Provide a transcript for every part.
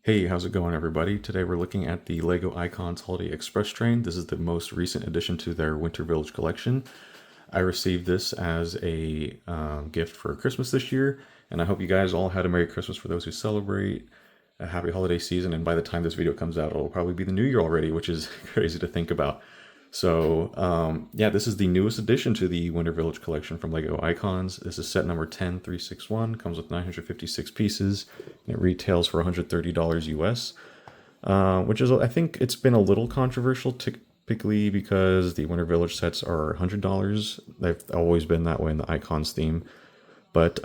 Hey, how's it going, everybody? Today we're looking at the LEGO Icons Holiday Express Train. This is the most recent addition to their Winter Village collection. I received this as a gift for Christmas this year, and I hope you guys all had a Merry Christmas for those who celebrate, a happy holiday season, and by the time this video comes out, it'll probably be the new year already, which is crazy to think about. So, yeah, this is the newest addition to the Winter Village collection from LEGO Icons. This is set number 10361, comes with 956 pieces, and it retails for $130 US, which is, I think it's been a little controversial typically because the Winter Village sets are $100. They've always been that way in the Icons theme. But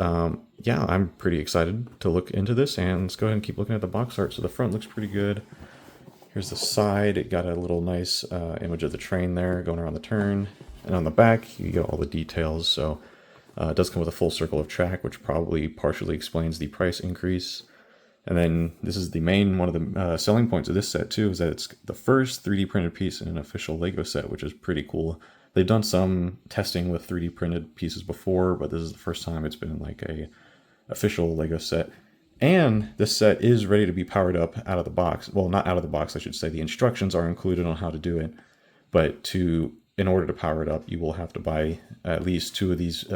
yeah, I'm pretty excited to look into this, and let's go ahead and keep looking at the box art. So the front looks pretty good. Here's the side. It got a little nice image of the train there going around the turn. And on the back, you get all the details. So it does come with a full circle of track, which probably partially explains the price increase. And then this is the main, one of the selling points of this set too, is that it's the first 3D printed piece in an official LEGO set, which is pretty cool. They've done some testing with 3D printed pieces before, but this is the first time it's been in like a official LEGO set. And this set is ready to be powered up out of the box. Well, not out of the box, I should say. The instructions are included on how to do it. But in order to power it up, you will have to buy at least two of these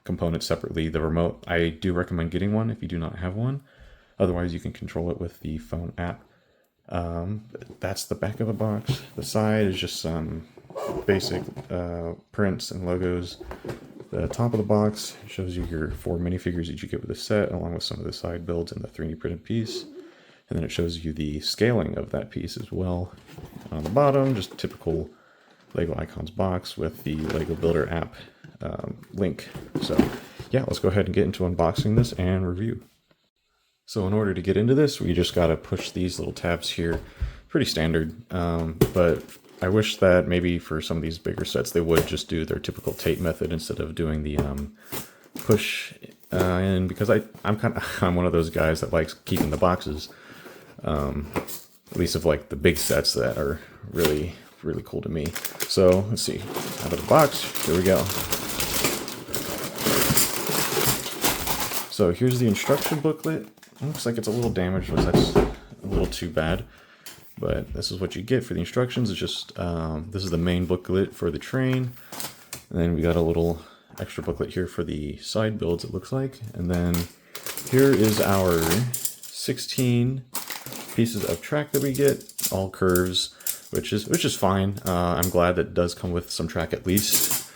components separately. The remote, I do recommend getting one if you do not have one. Otherwise, you can control it with the phone app. That's the back of the box. The side is just some basic prints and logos. The top of the box shows you your 4 minifigures that you get with the set, along with some of the side builds and the 3D printed piece. And then it shows you the scaling of that piece as well. On the bottom, just typical LEGO Icons box with the LEGO Builder app link. So yeah, let's go ahead and get into unboxing this and review. So in order to get into this, we just got to push these little tabs here. Pretty standard, but I wish that maybe for some of these bigger sets they would just do their typical tape method instead of doing the push in, because I'm one of those guys that likes keeping the boxes, at least of like the big sets that are really cool to me. So let's see, out of the box, here we go. So here's the instruction booklet. It looks like it's a little damaged, which that's a little too bad. But this is what you get for the instructions. It's just, this is the main booklet for the train. And then we got a little extra booklet here for the side builds, it looks like. And then here is our 16 pieces of track that we get, all curves, which is fine. I'm glad that it does come with some track at least.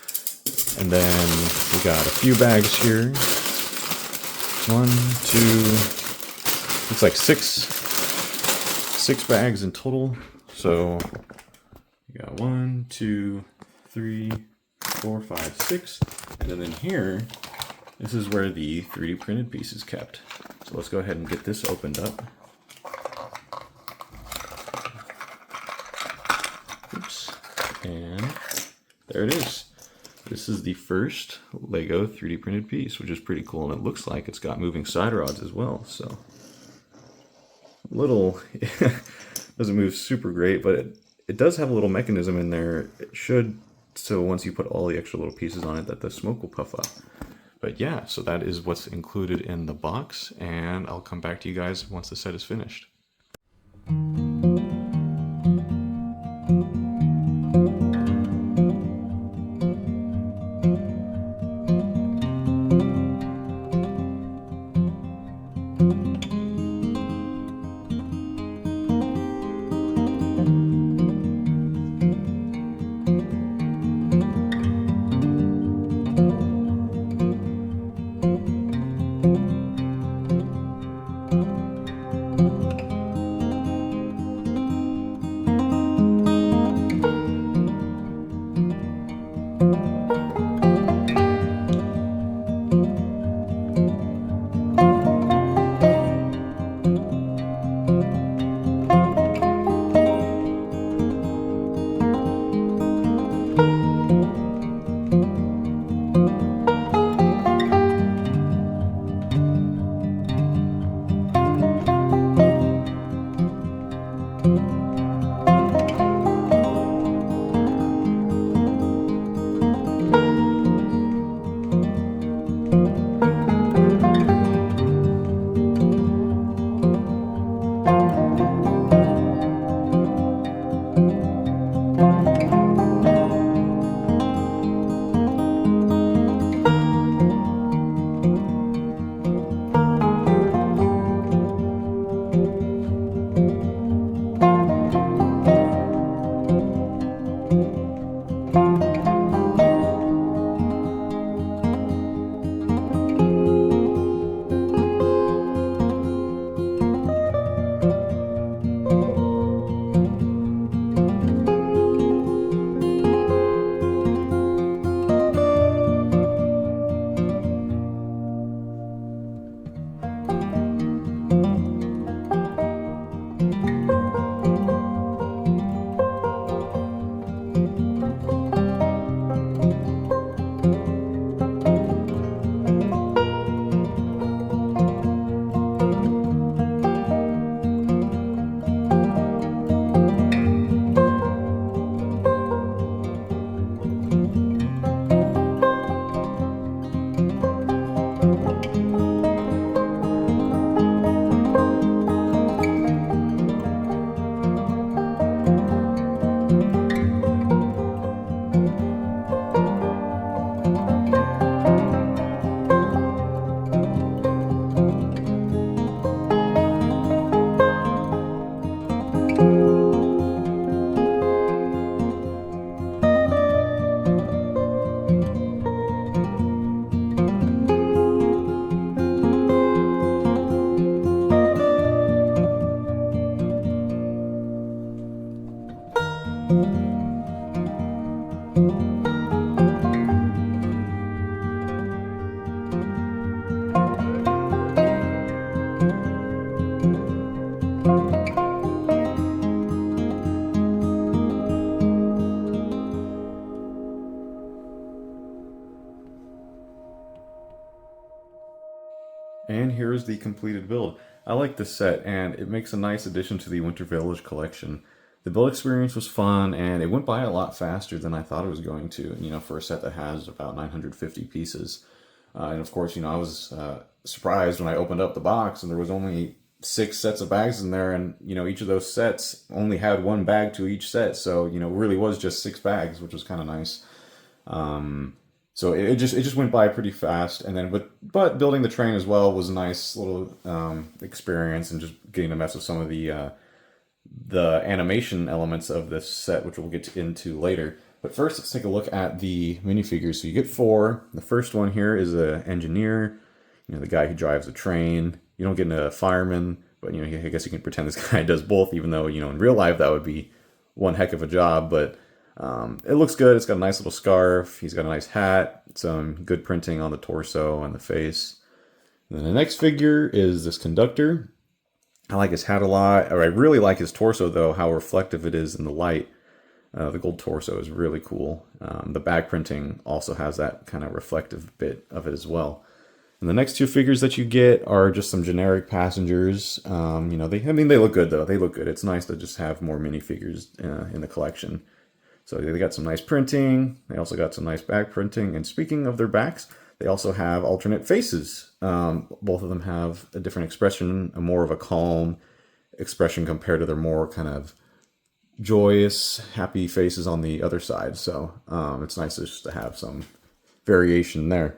And then we got a few bags here. 1, 2, looks like six bags in total. So you got 1, 2, 3, 4, 5, 6. And then in here, this is where the 3D printed piece is kept. So let's go ahead and get this opened up. Oops. And there it is. This is the first LEGO 3D printed piece, which is pretty cool. And it looks like it's got moving side rods as well. So little, doesn't move super great, but it does have a little mechanism in there. It should, so once you put all the extra little pieces on it, that the smoke will puff up. But yeah, so that is what's included in the box, and I'll come back to you guys once the set is finished. completed build. I like this set, and it makes a nice addition to the Winter Village collection. The build experience was fun, and it went by a lot faster than I thought it was going to, for a set that has about 950 pieces. And of course, I was surprised when I opened up the box and there was only 6 sets of bags in there, and each of those sets only had 1 bag to each set, so it really was just 6 bags, which was kind of nice. So it just went by pretty fast, and then but building the train as well was a nice little experience, and just getting to mess with some of the animation elements of this set, which we'll get into later. But first, let's take a look at the minifigures. So you get 4. The first one here is an engineer, the guy who drives a train. You don't get a fireman, but I guess you can pretend this guy does both, even though in real life that would be one heck of a job. But it looks good. It's got a nice little scarf. He's got a nice hat, some good printing on the torso and the face. And then the next figure is this conductor. I like his hat a lot. I really like his torso, though, how reflective it is in the light. The gold torso is really cool. The back printing also has that kind of reflective bit of it as well. And the next 2 figures that you get are just some generic passengers. They look good, though. They look good. It's nice to just have more minifigures in the collection. So they got some nice printing. They also got some nice back printing. And speaking of their backs, they also have alternate faces. Both of them have a different expression, more of a calm expression compared to their more kind of joyous, happy faces on the other side. So it's nice just to have some variation there.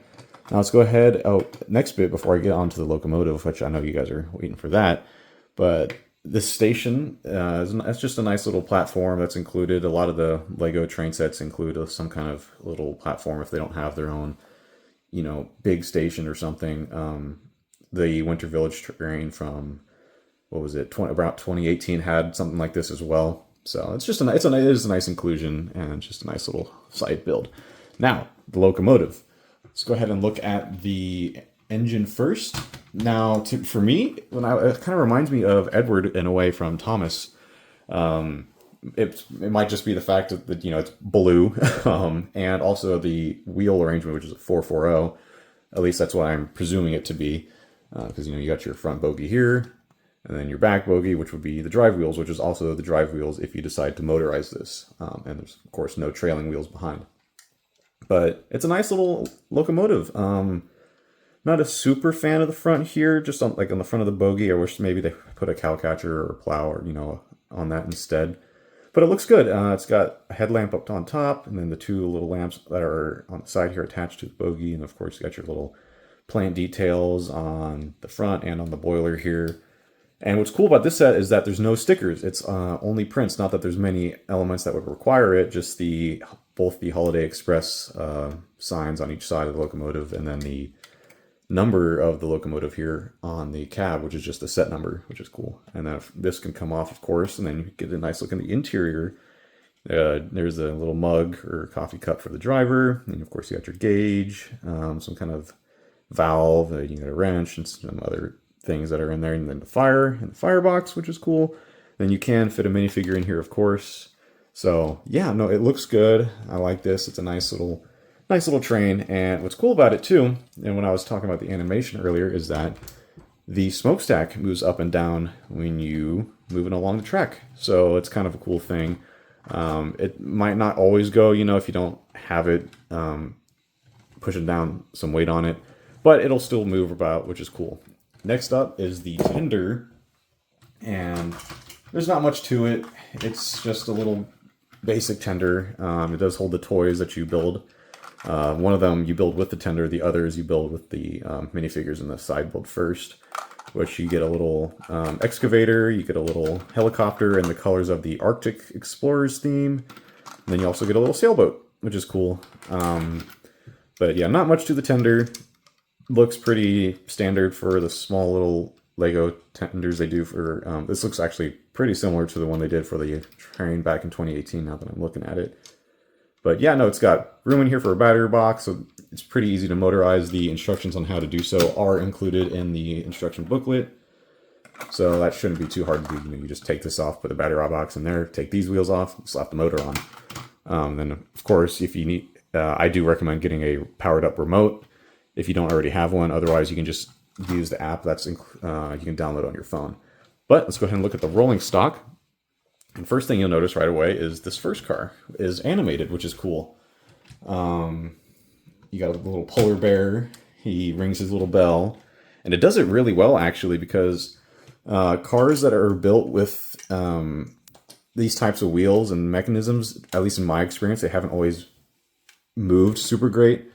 Now let's go ahead. Next bit before I get on to the locomotive, which I know you guys are waiting for that. But this station, it's just a nice little platform that's included. A lot of the Lego train sets include some kind of little platform if they don't have their own, big station or something. The Winter Village train from, what was it, about 2018 had something like this as well. So it's just it is a nice inclusion, and it's just a nice little side build. Now, the locomotive. Let's go ahead and look at the engine first. Now, for me, it kind of reminds me of Edward in a way from Thomas. It might just be the fact that it's blue, and also the wheel arrangement, which is a 440. At least that's what I'm presuming it to be, because you got your front bogie here, and then your back bogie, which would be the drive wheels, which is also the drive wheels if you decide to motorize this. And there's of course no trailing wheels behind. But it's a nice little locomotive. Not a super fan of the front here, just on the front of the bogie. I wish maybe they put a cow catcher or a plow or, on that instead. But it looks good. It's got a headlamp up on top, and then the 2 little lamps that are on the side here attached to the bogie. And of course, you got your little plant details on the front and on the boiler here. And what's cool about this set is that there's no stickers. It's only prints. Not that there's many elements that would require it, just both the Holiday Express signs on each side of the locomotive, and then the number of the locomotive here on the cab, which is just the set number, which is cool. And then this can come off, of course, and then you get a nice look in the interior. There's a little mug or coffee cup for the driver, and of course you got your gauge, some kind of valve, you got a wrench, and some other things that are in there, and then the firebox, which is cool. Then you can fit a minifigure in here, of course. So yeah, no, it looks good. I like this. It's a nice little train. And what's cool about it too, and when I was talking about the animation earlier, is that the smokestack moves up and down when you move it along the track. So it's kind of a cool thing. It might not always go, if you don't have it pushing down some weight on it, but it'll still move about, which is cool. Next up is the tender, and there's not much to it. It's just a little basic tender. It does hold the toys that you build. One of them you build with the tender, the others you build with the minifigures in the side build first, which you get a little excavator, you get a little helicopter in the colors of the Arctic Explorers theme, and then you also get a little sailboat, which is cool. But yeah, not much to the tender. Looks pretty standard for the small little Lego tenders they do for, this looks actually pretty similar to the one they did for the train back in 2018, now that I'm looking at it. But yeah, no, it's got room in here for a battery box, so it's pretty easy to motorize. The instructions on how to do so are included in the instruction booklet, so that shouldn't be too hard to do. You just take this off, put the battery box in there, take these wheels off, slap the motor on. Then, of course, if you need, I do recommend getting a powered up remote if you don't already have one. Otherwise, you can just use the app that's you can download on your phone. But let's go ahead and look at the rolling stock. And first thing you'll notice right away is this first car is animated, which is cool. You got a little polar bear. He rings his little bell. And it does it really well, actually, because cars that are built with these types of wheels and mechanisms, at least in my experience, they haven't always moved super great.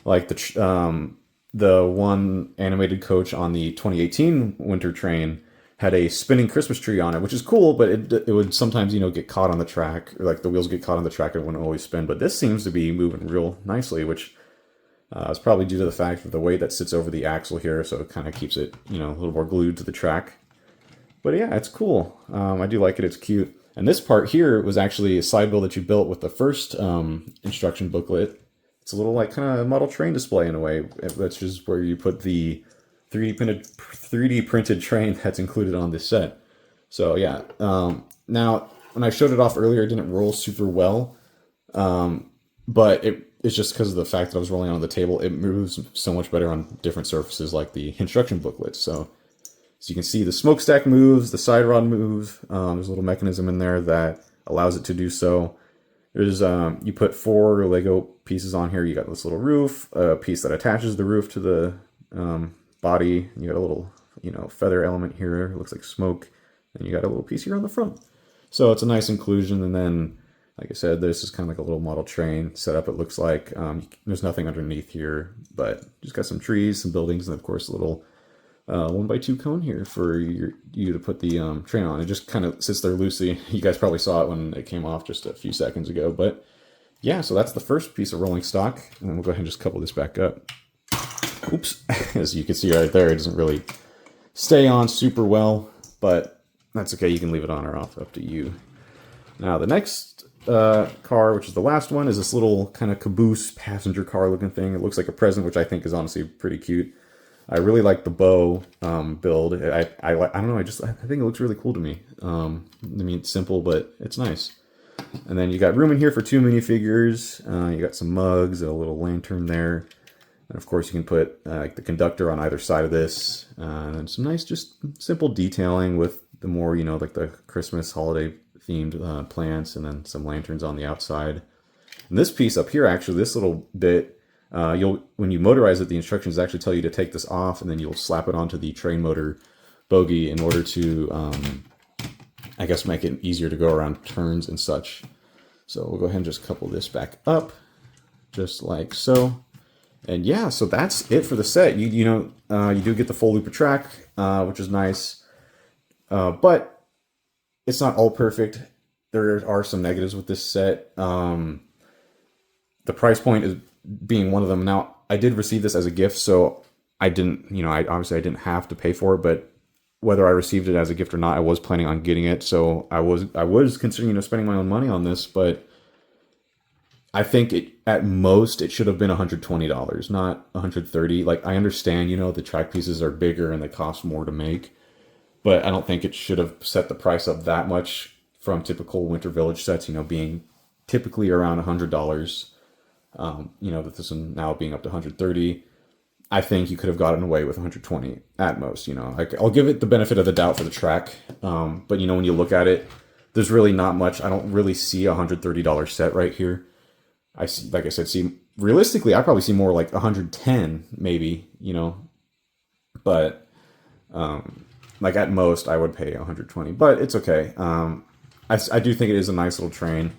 Like the one animated coach on the 2018 winter train had a spinning Christmas tree on it, which is cool, but it would sometimes, get caught on the track, or like the wheels get caught on the track and it wouldn't always spin. But this seems to be moving real nicely, which is probably due to the fact that the weight that sits over the axle here, so it kind of keeps it, a little more glued to the track. But yeah, it's cool. I do like it. It's cute. And this part here was actually a side build that you built with the first instruction booklet. It's a little like kind of model train display in a way. That's just where you put the 3D printed train that's included on this set. So yeah. Now, when I showed it off earlier, it didn't roll super well. But it's just because of the fact that I was rolling on the table. It moves so much better on different surfaces like the instruction booklet. So you can see the smokestack moves, the side rod moves. There's a little mechanism in there that allows it to do so. There's you put 4 Lego pieces on here. You got this little roof, a piece that attaches the roof to the body. You got a little, feather element here. It looks like smoke. And you got a little piece here on the front. So it's a nice inclusion. And then, like I said, this is kind of like a little model train setup. It looks like there's nothing underneath here, but just got some trees, some buildings, and of course a little 1x2 cone here for you to put the train on. It just kind of sits there loosely. You guys probably saw it when it came off just a few seconds ago. But yeah, so that's the first piece of rolling stock. And then we'll go ahead and just couple this back up. Oops. As you can see right there, it doesn't really stay on super well, but that's okay. You can leave it on or off, up to you. Now the next car, which is the last one, is this little kind of caboose passenger car looking thing. It looks like a present, which I think is honestly pretty cute. I really like the bow build. I don't know. I think it looks really cool to me. I mean, it's simple, but it's nice. And then you got room in here for 2 minifigures. You got some mugs, a little lantern there. And of course you can put like the conductor on either side of this. And some nice, just simple detailing with the more, like the Christmas holiday themed plants, and then some lanterns on the outside. And this piece up here, actually, this little bit, when you motorize it, the instructions actually tell you to take this off, and then you'll slap it onto the train motor bogie in order to, I guess, make it easier to go around turns and such. So we'll go ahead and just couple this back up, just like so. And yeah, so that's it for the set. You do get the full loop of track, which is nice, but it's not all perfect. There are some negatives with this set. The price point is being one of them. Now, I did receive this as a gift, so I didn't, I didn't have to pay for it, but whether I received it as a gift or not, I was planning on getting it. So I was considering, spending my own money on this, but I think at most it should have been $120, not $130. Like, I understand, the track pieces are bigger and they cost more to make, but I don't think it should have set the price up that much from typical Winter Village sets, being typically around $100. That this one now being up to 130, I think you could have gotten away with 120 at most. I'll give it the benefit of the doubt for the track, but when you look at it, there's really not much. I don't really see a $130 set right here. I see, like I said, realistically, I probably see more like 110 maybe, but like at most I would pay 120, but it's okay. I do think it is a nice little train.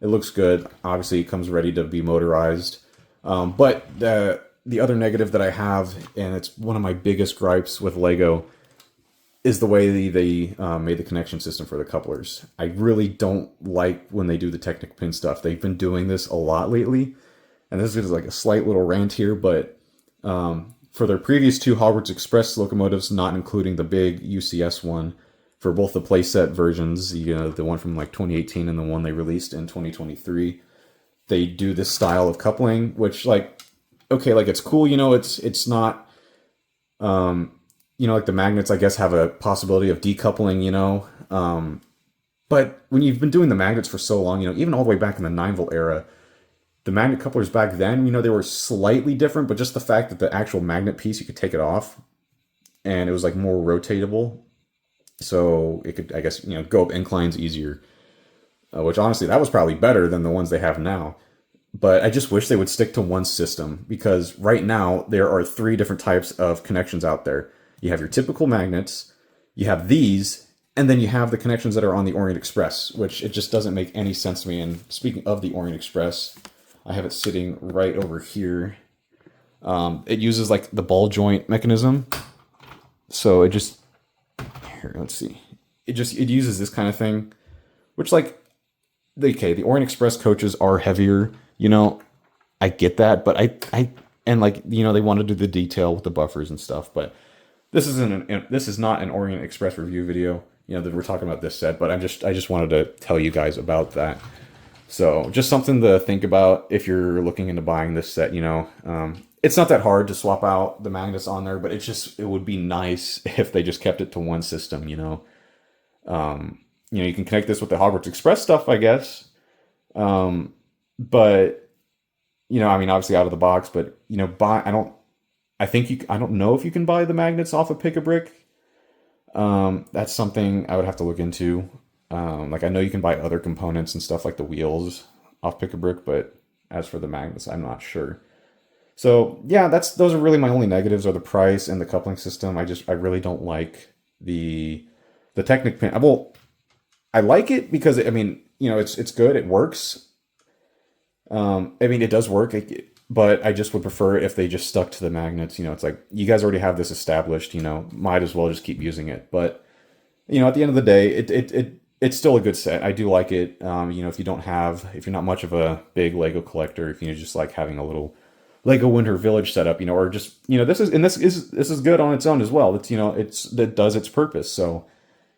It looks good. Obviously, it comes ready to be motorized. But the other negative that I have, and it's one of my biggest gripes with Lego, is the way they made the connection system for the couplers. I really don't like when they do the Technic pin stuff. They've been doing this a lot lately. And this is like a slight little rant here, but for their previous 2 Hogwarts Express locomotives, not including the big UCS one, for both the playset versions, the one from like 2018 and the one they released in 2023, they do this style of coupling, which okay, it's cool, it's not, like the magnets, I guess, have a possibility of decoupling, but when you've been doing the magnets for so long, even all the way back in the 9-volt era, the magnet couplers back then, they were slightly different, but just the fact that the actual magnet piece, you could take it off, and it was like more rotatable, so it could, I guess, go up inclines easier. Which honestly, that was probably better than the ones they have now. But I just wish they would stick to one system, because right now there are three different types of connections out there. You have your typical magnets, you have these, and then you have the connections that are on the Orient Express, which it just doesn't make any sense to me. And speaking of the Orient Express, I have it sitting right over here. It uses like the ball joint mechanism. So it just, here, let's see. It uses this kind of thing, which like, okay, the Orient Express coaches are heavier, I get that, but and like, they want to do the detail with the buffers and stuff, but this is not an Orient Express review video, that we're talking about this set, but I just wanted to tell you guys about that. So just something to think about if you're looking into buying this set, it's not that hard to swap out the magnets on there, but it would be nice if they just kept it to one system, you can connect this with the Hogwarts Express stuff, I guess. But, obviously out of the box, but, I don't know if you can buy the magnets off of Pick-a-Brick. That's something I would have to look into. Like I know you can buy other components and stuff like the wheels off Pick-a-Brick, but as for the magnets, I'm not sure. So yeah, those are really my only negatives, are the price and the coupling system. I really don't like the Technic pin. Well, I like it because it's good. It works. It does work, but I just would prefer if they just stuck to the magnets. It's like, you guys already have this established, might as well just keep using it. But, at the end of the day, it's still a good set. I do like it. If you're not much of a big Lego collector, if you just like having a little Lego Winter Village setup, or just, this is good on its own as well. That does its purpose. So,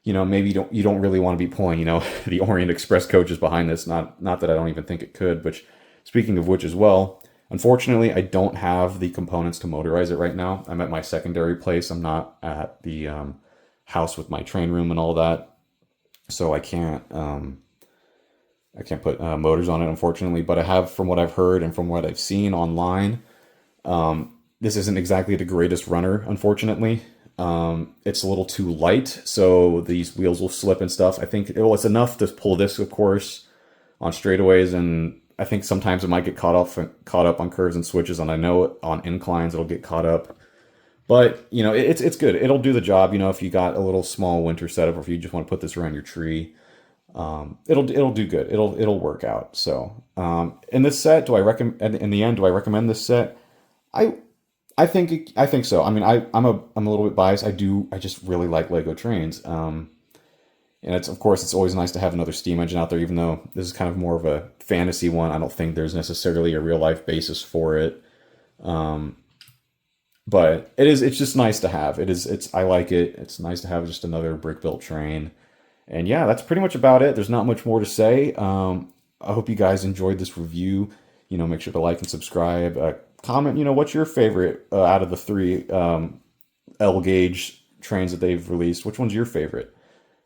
maybe you don't really want to be pulling, the Orient Express coaches behind this. Not that I don't even think it could, but speaking of which as well, unfortunately, I don't have the components to motorize it right now. I'm at my secondary place. I'm not at the house with my train room and all that. So I can't put motors on it, unfortunately, but I have, from what I've heard and from what I've seen online, this isn't exactly the greatest runner, unfortunately. It's a little too light, so these wheels will slip and stuff. I think it's enough to pull this, of course, on straightaways, and I think sometimes it might get caught up on curves and switches, and I know on inclines it'll get caught up. But it's good. It'll do the job. If you got a little small winter setup, or if you just want to put this around your tree, it'll do good. It'll work out. So in this set, do I recommend this set? I think so. I'm a little bit biased. I just really like Lego trains. And it's always nice to have another steam engine out there, even though this is kind of more of a fantasy one. I don't think there's necessarily a real life basis for it. But it's just nice to have. I like it. It's nice to have just another brick built train. And yeah, that's pretty much about it. There's not much more to say. I hope you guys enjoyed this review. Make sure to like and subscribe. Comment, what's your favorite out of the three L gauge trains that they've released? Which one's your favorite?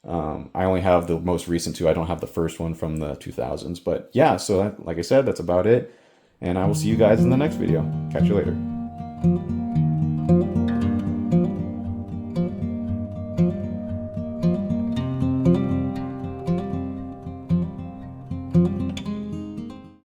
I only have the most recent two. I don't have the first one from the 2000s. But yeah, so like I said, that's about it. And I will see you guys in the next video. Catch you later.